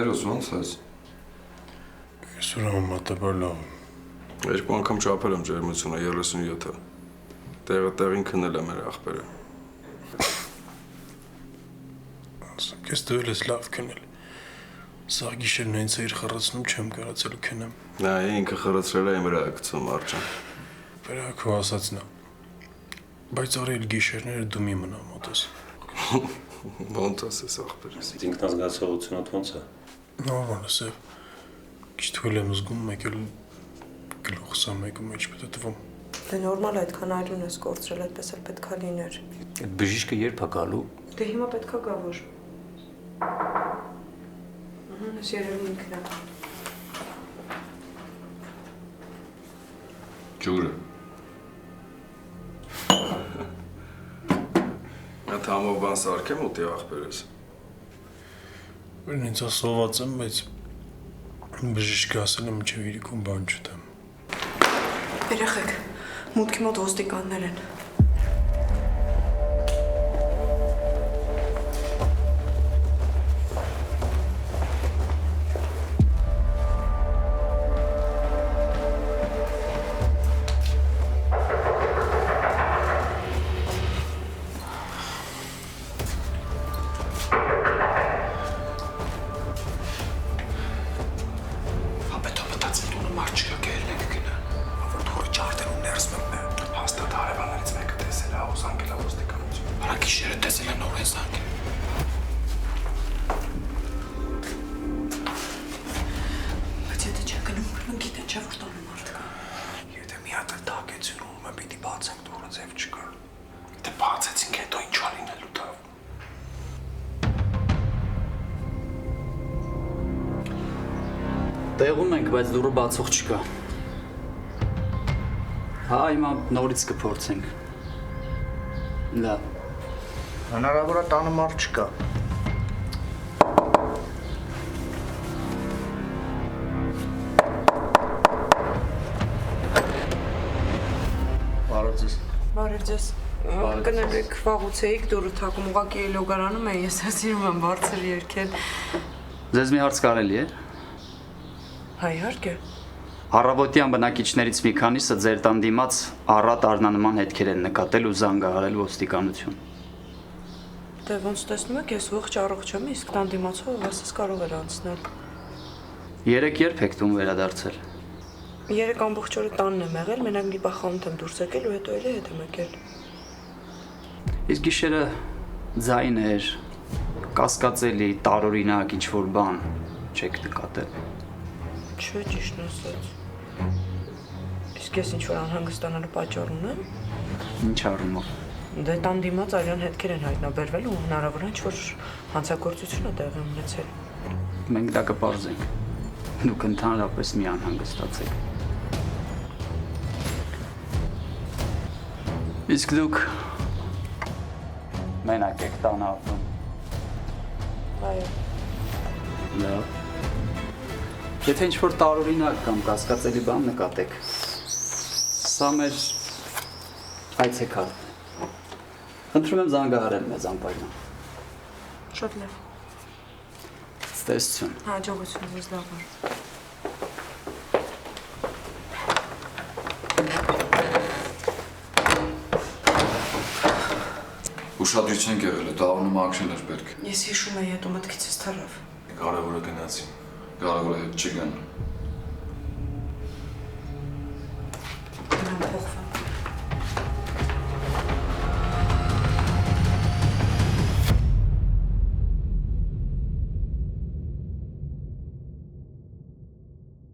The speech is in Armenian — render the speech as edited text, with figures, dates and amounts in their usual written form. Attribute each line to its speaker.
Speaker 1: Հայրս ոնց ես։
Speaker 2: Ես ուրեմն մատաբար լավ եմ։
Speaker 1: Երկու անգամ չափել եմ ջերմությունը 37-ը։ Տեղը տեղին քնել է մեր աղբերը։
Speaker 2: Ասեմ, քեզ տվել ես լավ քնել։ Սա գիշերն հենց է իր խռացնում չեմ կարացել քնեմ։
Speaker 1: Նա ինքը խռացրել է իմ վրա գցում արջան։
Speaker 2: Վրա քո ասածն է։ Բայց արել գիշերները դու մի մնա մոտս։
Speaker 1: Ոնց ասես աղբերս։
Speaker 3: Ինքնազգացողությունդ ոնց է։
Speaker 2: Նորմալ է սև։ Քիչ թույլ եմ զգում, մեկ էլ գլուխս է մեկը մեջ պետք է տվում։
Speaker 4: Դե նորմալ է, այդքան այլուն ես կորցրել, այդպես էլ պետքա լիներ։
Speaker 3: Այդ բժիշկը երբ է գալու։
Speaker 4: Դե հիմա պետքա գա որ։ Ես երևի ինքն է։
Speaker 1: Ջուրը։ Այդ համով բան սարքեմ ուտի աղբերս։
Speaker 2: Որն ինձ ասոված եմ, բայց բժիշկը ասել է մինչև իրիկում բան չտամ։
Speaker 4: Երեխեք, մուտքի մոտ ոստիկաններ են։
Speaker 5: Տեղում ենք, բայց դուրը բացող չկա։ Հա, հիմա նորից կփորձենք։ Լավ։
Speaker 6: Հնարավոր է տանը մարդ չկա։ Բարև ձեզ։
Speaker 4: Բարև ձեզ։ Կներեք, վաղուց էիք դուրը թակում, ուղղակի լոգարանում է, ես սիրում եմ բարձր երգել։
Speaker 5: Ձեզ մի հարց կարելի է։
Speaker 4: Հա, իհարկե։
Speaker 5: Առավոտյան բնակիչներից մի քանիսը ձեր տան դիմաց առատ առնանման հետքեր են նկատել ու զանգահարել ոստիկանություն։
Speaker 4: Դե ոնց տեսնում եք, ես ողջ առողջ եմ, իսկ տան դիմացով ասես կարող էր անցնել։
Speaker 5: Երեք երբ եք տուն վերադարձել։
Speaker 4: Երեք ամբողջ օրը տանն եմ եղել, մենակ մի պահ խանութ եմ դուրս եկել ու հետո էլի հետ եմ եկել։
Speaker 5: Իսկ գիշերը ձայն էր, կասկածելի, տարօրինակ ինչ-որ բան չեք նկատել։
Speaker 4: Չէ, ճիշտն ասած։ Իսկ ես ինչ-որ անհանգստանալու պատճառ ունեմ։
Speaker 5: Ինչ առումով։
Speaker 4: Դե տան դիմաց արյան հետքեր են հայտնաբերվել ու հնարավոր է ինչ-որ հանցագործություն է տեղի ունեցել։
Speaker 5: Մենք դա կպարզենք։ Դուք ընդհանրապես մի անհանգստացեք։ Իսկ դուք մենակ եք տանը ապրում։
Speaker 4: Այո։
Speaker 5: Լավ։ Եթե ինչ-որ տարօրինակ կամ կասկածելի բան նկատեք, սա մեր այցեքարտն է։ Խնդրում եմ զանգահարել մեզ անպայման։
Speaker 4: Շատ լավ։
Speaker 5: Ստեսություն։
Speaker 4: Հաջողություն ձեզ լավ օր։
Speaker 1: Ուշադրություն չենք եղել, դառնում ակշն էր պետք։
Speaker 4: Ես հիշում եի, հետո մտքիցս թռավ։
Speaker 1: Կարևորը գնացին։ Կարևորը հետ չգան։